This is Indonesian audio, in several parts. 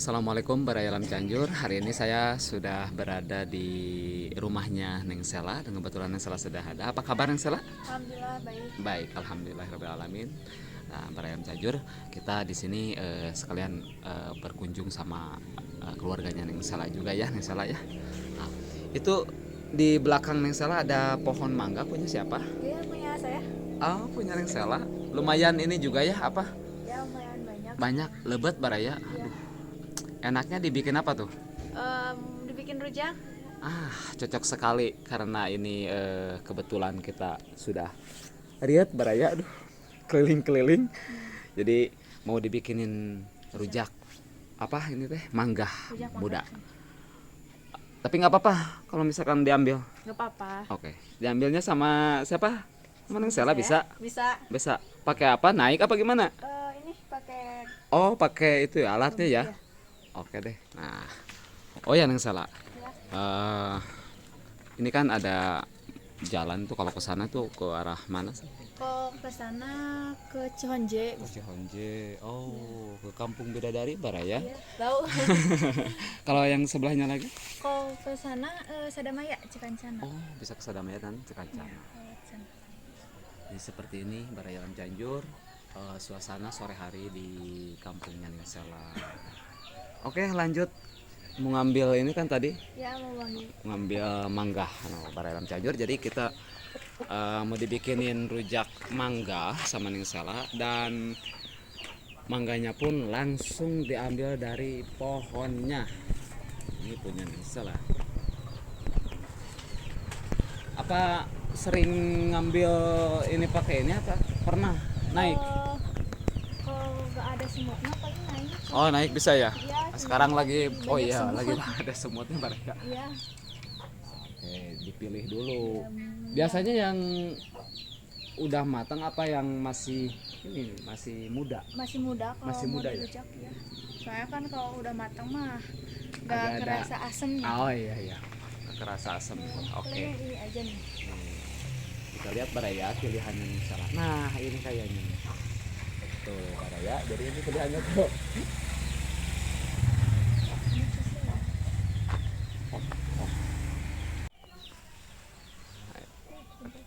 Assalamualaikum Baraya Alam Cianjur. Hari ini saya sudah berada di rumahnya Neng Sela dan kebetulan Neng Sela sudah ada. Apa kabar Neng Sela? Alhamdulillah baik. Baik, alhamdulillahirabbil alamin. Nah, Baraya Alam Cianjur, kita di sini sekalian berkunjung sama keluarganya Neng Sela juga ya, Neng Sela ya. Nah, itu di belakang Neng Sela ada pohon mangga punya siapa? Iya punya saya. Oh, punya Neng Sela. Lumayan ini juga ya apa? Ya lumayan banyak. Banyak lebat Baraya. Iya. Enaknya dibikin apa tuh? Dibikin rujak. Cocok sekali karena ini kebetulan kita sudah lihat Baraya, aduh, keliling-keliling. Jadi mau dibikinin rujak apa ini teh mangga Rujak muda. mangga. Tapi nggak apa-apa kalau misalkan diambil. Gak apa-apa. Oke, diambilnya sama siapa? Sama Neng Sela bisa? Bisa. Bisa. Pakai apa? Naik apa gimana? Ini pakai. Oh, pakai itu ya alatnya ya. Iya. Oke deh. Nah, oh ya Neng Sela. Ya. Ini kan ada jalan tuh kalau ke sana tuh ke arah mana sih? Kok ke sana ke Cihonje. Ke Cihonje. Oh, ke Kampung Bidadari Baraya. Iya. Tahu. Kalau yang sebelahnya lagi? Kok ke sana Sadamaya Cikancana. Oh, bisa ke Sadamaya dan Cikancana. Lewat sana. Jadi seperti ini Baraya Alam Cianjur, suasana sore hari di kampungnya Neng Sela. Oke, lanjut. Mau ngambil ini kan tadi Ya mau wangi. ngambil mangga Baraya Alam Cianjur. Jadi kita mau dibikinin rujak mangga sama Neng Sela dan mangganya pun langsung diambil dari pohonnya. Ini punya Neng Sela. Apa sering ngambil ini pakai ini apa? Pernah naik? Kalau nggak ada semutnya paling naik. Oh, naik bisa ya? Iya. Sekarang lagi oh banyak iya, semut. lagi ada semutnya Baraya. Iya. Oke, dipilih dulu. Biasanya yang udah matang apa yang masih ini masih muda? Masih muda kalau Masih mau muda ya? dirujak ya. Soalnya kan kalau udah matang mah nggak Agak ada- kerasa asemnya. Oh iya iya. Nggak kerasa asam. Oke. Paling ini aja nih. Kita lihat Baraya pilihannya nih salah. Nah, ini kayaknya. Tuh, Baraya. Jadi ini pilihannya tuh.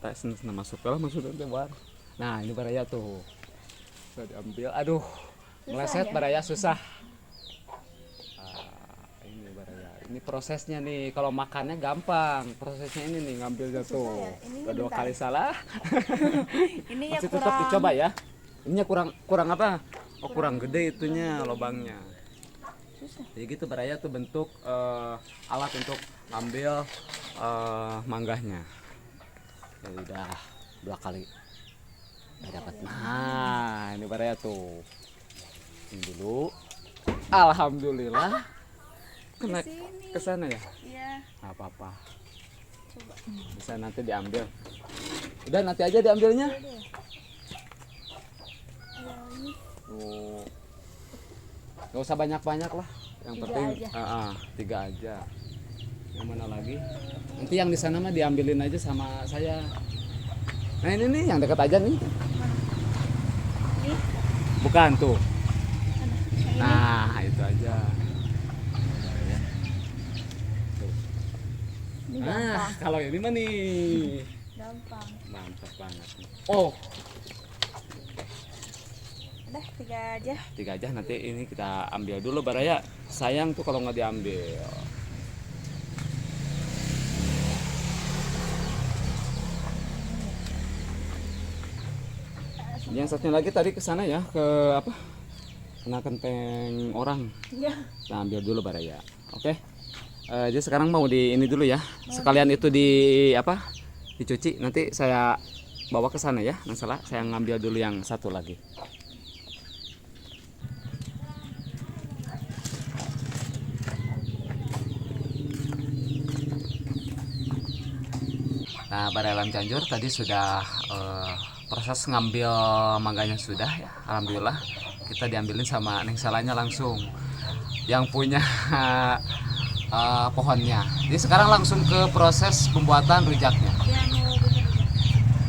Tes masuk lah maksudnya war. Nah, ini Baraya tuh. Sudah diambil. Aduh. Meleset ya? Baraya susah. Ini Baraya. Ini prosesnya nih. Kalau makannya gampang. Prosesnya ini nih ngambilnya tuh. ya? Ininya Kedua bentar. kali salah. Ini ya Masih kurang. tetap dicoba ya. Ininya kurang apa? Oh, kurang gede itunya lubangnya. Susah. Jadi gitu Baraya tuh bentuk alat untuk ambil mangganya. Ya udah dua kali nggak dapat. Nah, ini Baraya tuh. Ini dulu. Alhamdulillah. Kena Kesini. ke sana ya? Iya. Nggak apa-apa. Coba. Bisa nanti diambil. Udah nanti aja diambilnya. Iya deh. Ya, ini Tuh. Gak usah banyak-banyak lah. Yang Tiga penting aja. tiga aja. Yang mana lagi? Nanti yang di sana mah diambilin aja sama saya. Nah ini nih yang dekat aja nih. ini Bukan tuh. mana? Yang ini. Nah itu aja. Ini Nah gampang. kalau ini mah nih Gampang. mantap banget. Oh Udah tiga aja. tiga aja nanti ini kita ambil dulu Baraya. Sayang tuh kalau nggak diambil. Yang satunya lagi tadi ke sana ya ke apa? Kena kenteng orang. Iya. Kita ambil dulu Baraya. Oke. Jadi sekarang mau di ini dulu ya. Sekalian itu di apa? Dicuci. Nanti saya bawa ke sana ya. Nggak salah. Saya ngambil dulu yang satu lagi. Nah, Baraya Alam Cianjur tadi sudah proses ngambil mangganya sudah ya. Alhamdulillah kita diambilin sama Neng Selanya langsung yang punya pohonnya. Jadi sekarang langsung ke proses pembuatan rujaknya. Dia mau bikin rujak.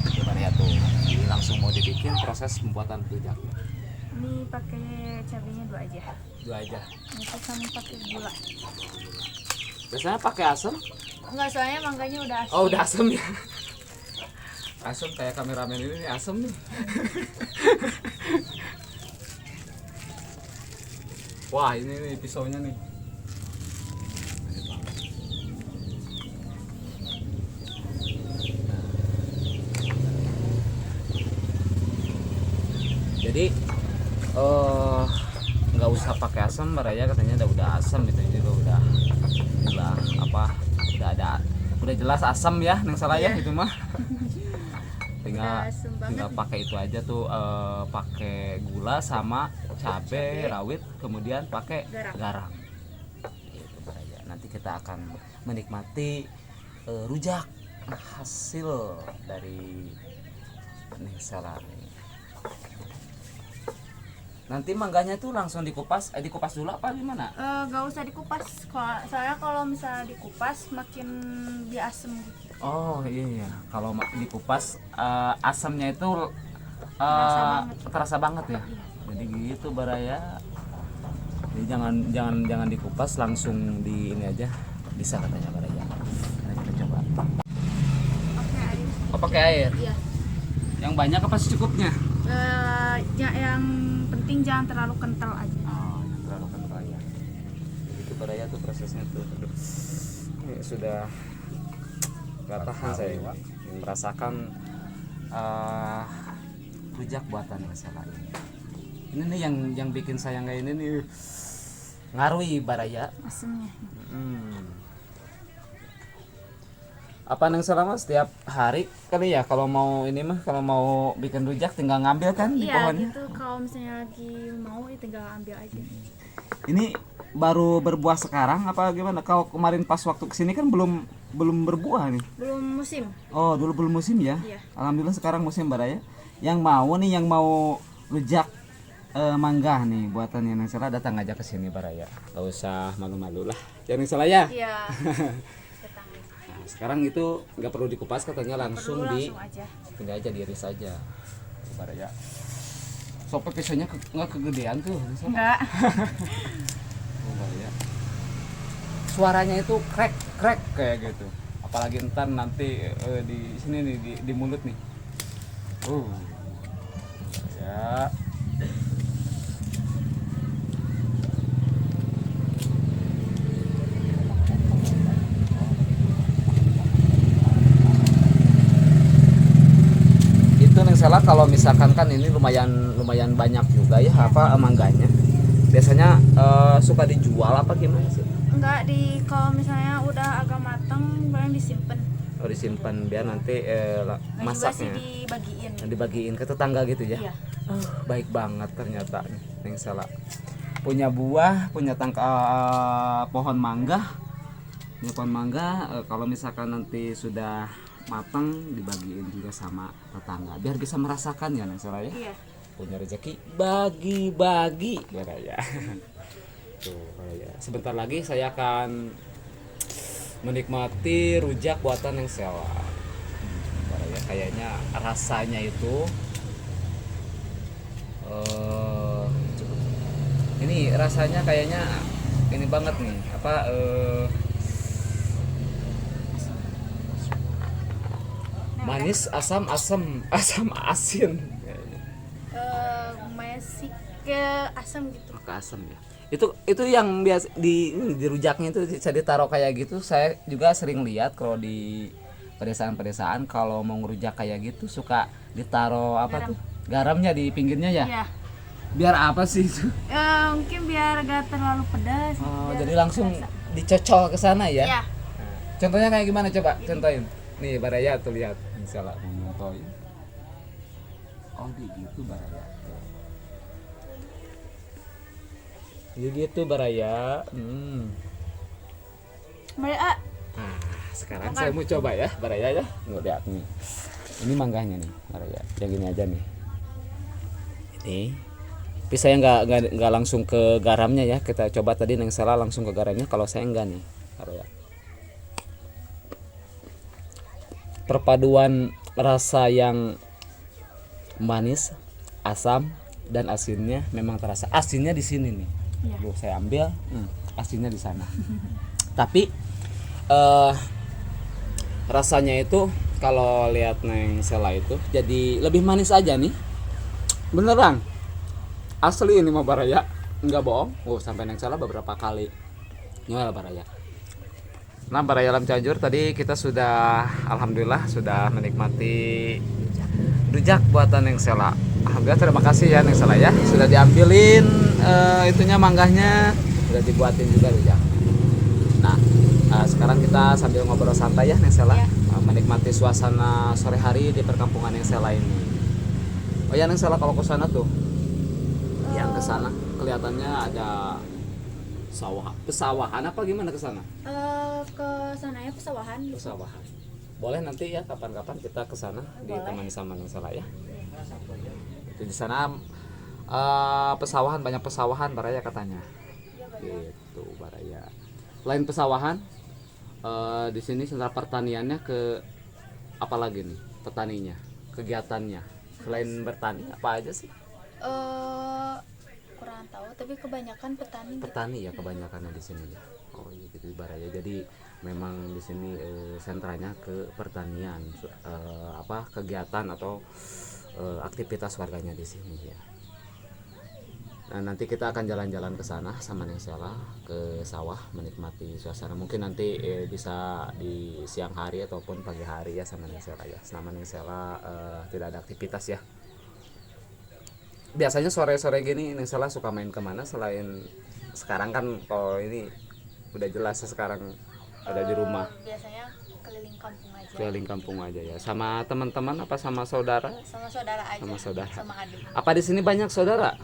Coba lihat tuh. Jadi langsung mau dibikin proses pembuatan rujaknya. Ini pakai cabenya 2 aja. 2 aja. Itu sama pakai gula. Biasanya pakai asam? Enggak, soalnya mangganya udah asin. Oh, udah asam ya. Asam kayak kameramen ini nih, asam nih. Wah, ini nih pisaunya nih. Jadi nggak usah pakai asam, Baraya katanya udah asam gitu, juga udah apa, udah jelas asam ya, yang salah ya itu mah. tinggal Udah asem banget tinggal nih. pakai itu aja tuh, pakai gula sama cabai rawit, kemudian pakai garam. Gitu, Baraya. Nanti kita akan menikmati rujak hasil dari Neng Sela nih. Nanti mangganya tuh langsung dikupas dulu apa gimana? Gak usah dikupas. Soalnya kalau misalnya dikupas makin dia asem gitu. Oh iya, kalau dikupas asamnya itu terasa banget ya. Jadi gitu Baraya. Jadi jangan dikupas, langsung di ini aja bisa katanya Baraya. Nah, kita coba. Pakai air. Oh pakai air. Iya. Yang banyak apa secukupnya? Yang penting jangan terlalu kental aja. Oh, terlalu kental ya. Begitu Baraya tuh prosesnya tuh. Aduh. Ini sudah gak tahan saya ini merasakan rujak buatan Neng Sela ini. Ini nih yang bikin saya nggak ini nih, ngarui Baraya. Asemnya. Apa Neng Sela mah setiap hari kali ya kalau mau ini mah, kalau mau bikin rujak tinggal ngambil kan di Iya pohonnya. gitu, kalau misalnya lagi mau ya tinggal ambil aja. Ini baru berbuah sekarang apa gimana? Kalau kemarin pas waktu kesini kan belum berbuah nih. Belum musim. Oh dulu belum musim ya. Iya. Alhamdulillah sekarang musim Baraya. Yang mau rujak mangga nih buatannya Neng Sela, datang aja ke sini Baraya. Gak usah malu-malu lah. Ya Neng Sela ya. Iya. Datang. Nah, sekarang itu nggak perlu dikupas katanya, langsung Langsung aja. tinggal aja diiris aja Baraya. Sopnya pisaunya nggak kegedean tuh Neng Sela. Enggak. Oh, Baraya. Suaranya itu krek kayak gitu. Apalagi ntar nanti di sini nih di mulut nih. Ya. Itu Neng Sela kalau misalkan kan ini lumayan banyak juga ya apa mangganya. Biasanya suka dijual apa gimana sih? Enggak, kalau misalnya udah agak matang paling disimpan. Oh disimpan biar nanti Nah, juga sih masaknya dibagiin ke tetangga gitu ya. Iya. Baik banget ternyata Neng Sela. Punya buah, punya pohon mangga. Punya pohon mangga, kalau misalkan nanti sudah matang dibagiin juga sama tetangga biar bisa merasakan ya Neng Sela ya. Iya. Punya rezeki bagi-bagi ya. Tuh, ya. Sebentar lagi saya akan menikmati rujak buatan Neng Sela. Ya, kayaknya rasanya itu ini rasanya kayaknya ini banget nih apa manis asam asin Masih ke asam gitu. ke asam ya. Itu yang biasa di rujaknya itu bisa ditaruh kayak gitu. Saya juga sering lihat kalau di pedesaan-pedesaan kalau mau ngerujak kayak gitu suka ditaruh apa tuh garamnya di pinggirnya ya. Iya. Biar apa sih itu? Mungkin biar gak terlalu pedas. Oh, biar jadi langsung terasa. dicocol ke sana ya. Iya. Nah, contohnya kayak gimana coba? Contohin. Nih Baraya tuh lihat. Misalnya contohin. Oh, gitu Baraya. Gitu Baraya. Baraya. Nah, sekarang saya mau coba ya Baraya ya. Lihat nih. Ini mangganya nih Baraya. Yang gini aja nih. Ini. Tapi saya nggak langsung ke garamnya ya. Kita coba tadi Neng Sela langsung ke garamnya. Kalau saya enggak nih Baraya. Perpaduan rasa yang manis, asam, dan asinnya memang terasa. Asinnya di sini nih. Iya. Duh, saya ambil, asinnya di sana. Tapi rasanya itu kalau lihat Neng Sela itu jadi lebih manis aja nih. Beneran. Asli ini mah Baraya, nggak bohong. Sampai Neng Sela beberapa kali nyoel Baraya. Nah, Baraya Lam Cianjur tadi kita sudah alhamdulillah sudah menikmati rujak buatan Neng Sela. Alhamdulillah, terima kasih ya Neng Sela ya, sudah diambilin itunya manggahnya, sudah dibuatin juga rujak. Nah, sekarang kita sambil ngobrol santai ya Neng Sela, Ya. Menikmati suasana sore hari di perkampungan Neng Sela ini. Oh ya Neng Sela, kalau ke sana tuh, yang ke sana kelihatannya ada pesawahan apa gimana ke sana? Ke sana ya pesawahan. Pesawahan. Boleh nanti ya kapan-kapan kita ke sana ditemani sama Neng Sela ya. Itu di sana pesawahan, banyak pesawahan Baraya katanya. Gitu Baraya. Selain pesawahan, di sini sentra pertaniannya ke apa lagi nih? Petaninya, kegiatannya. Selain bertani apa aja sih? Kurang tahu, tapi kebanyakan petani. Petani ya kebanyakannya di sini ya. Oh iya gitu Baraya. Jadi memang di sini sentranya ke pertanian, apa kegiatan atau aktivitas warganya di sini ya. Nah, nanti kita akan jalan-jalan ke sana sama Neng Sela ke sawah menikmati suasana. Mungkin nanti bisa di siang hari ataupun pagi hari ya sama Neng Sela ya. Selama Neng Sela tidak ada aktivitas ya. Biasanya sore-sore gini Neng Sela suka main kemana selain sekarang kan kalau ini udah jelas sekarang ada di rumah. Biasanya keliling kampung aja. Keliling kampung aja ya. Sama teman-teman apa sama saudara? Sama saudara aja. Sama saudara. Sama adik. Apa di sini banyak saudara?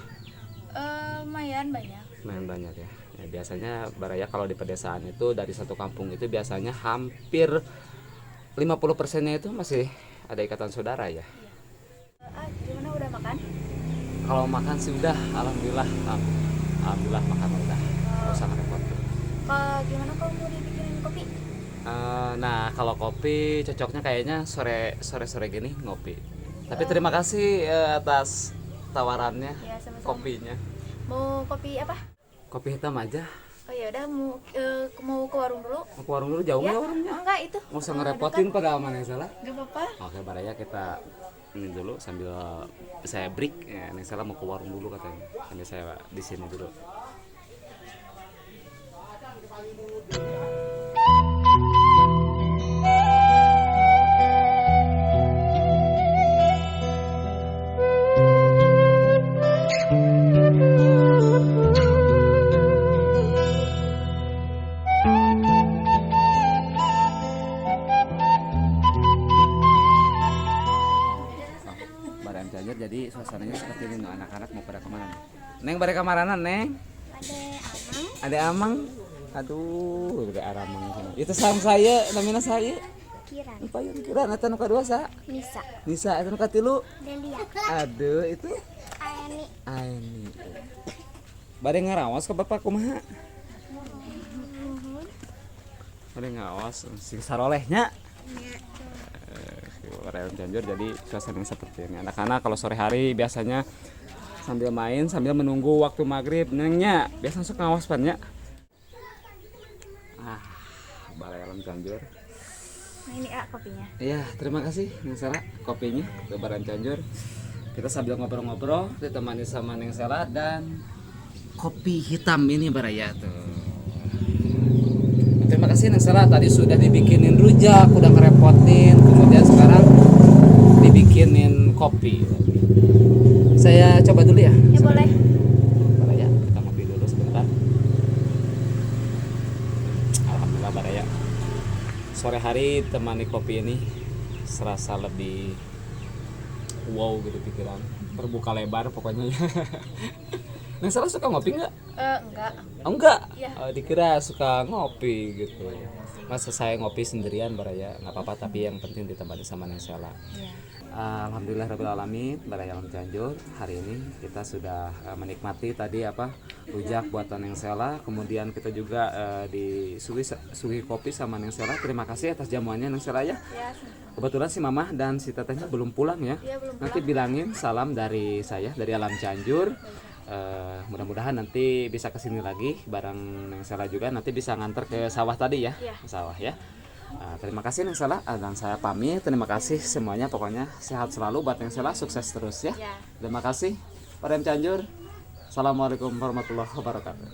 Lumayan banyak. Lumayan banyak ya. Biasanya Baraya kalau di pedesaan itu dari satu kampung itu biasanya hampir 50%-nya itu masih ada ikatan saudara ya. Gimana, udah makan? Kalau makan sih udah, alhamdulillah. Alhamdulillah makan udah. Nggak usah repot. Gimana kalau mau dibikinin kopi? Nah kalau kopi cocoknya kayaknya sore gini ngopi. Tapi terima kasih atas tawarannya, Ya, sama-sama. kopinya. Mau kopi apa? Kopi hitam aja. Oh ya udah, mau ke warung dulu. Mau ke warung dulu, jauh Ya, ya warungnya? enggak itu. Nggak usah ngerepotin pada aman yang salah. Gak apa-apa. Oke Baraya, kita ini dulu sambil saya break ya. Neng Sela mau ke warung dulu katanya. Sambil saya di sini dulu. Barang Cianjur jadi suasananya seperti ini. Anak-anak mau pada kemana? Neng pada kemana Neng? Ada Amang. Aduh, udah Aramang. Itu sang saya, namanya saya. Kiran, Apa yun kira nata nu kadua sa? Nisa, Nisa itu nu katilu. Delia, Aduh, itu Aeni, Aini. Bade ngarawas ke bapak kumaha? Bade ngawas si sarolehnya. Baraya Cianjur jadi suasana seperti ini. Anak-anak kalau sore hari biasanya sambil main sambil menunggu waktu maghrib nengnya biasa suka ngawas pannya. Baraya Cianjur. Nah ini kopinya. Iya, terima kasih Neng Sela kopinya ke Baraya Cianjur. Kita sambil ngobrol-ngobrol ditemani sama Neng Sela dan kopi hitam ini Baraya tuh. Terima kasih Neng Sela, tadi sudah dibikinin rujak, udah ngerepotin, kemudian sekarang dibikinin kopi. Saya coba dulu ya. Ya boleh. Baraya, kita ngopi dulu sebentar. Alhamdulillah Baraya. Sore hari temani kopi ini serasa lebih wow gitu pikiran. Terbuka lebar pokoknya. Neng Sela suka ngopi nggak? Enggak. Oh, enggak? Iya. Dikira suka ngopi gitu. Masa saya ngopi sendirian Baraya, nggak apa-apa, tapi yang penting ditemani sama Neng Sela. Iya. Alhamdulillahirrahmanirrahim, Balai Alam Cianjur. Hari ini kita sudah menikmati tadi rujak buatan Neng Sela. Kemudian kita juga disuguhi kopi sama Neng Sela. Terima kasih atas jamuannya Neng Sela ya. Ya, Kebetulan si Mamah dan si Tetehnya belum pulang ya. iya, belum Nanti bilangin salam dari saya dari Alam Cianjur. Mudah-mudahan nanti bisa kesini lagi bareng Neng Sela juga. Nanti bisa nganter ke sawah tadi ya. Iya. Ke sawah ya. Terima kasih Neng Sela dan saya pamit. Terima kasih semuanya, pokoknya sehat selalu buat Neng Sela, sukses terus ya. Ya. Terima kasih Pak Rem Cianjur. Assalamualaikum warahmatullahi wabarakatuh.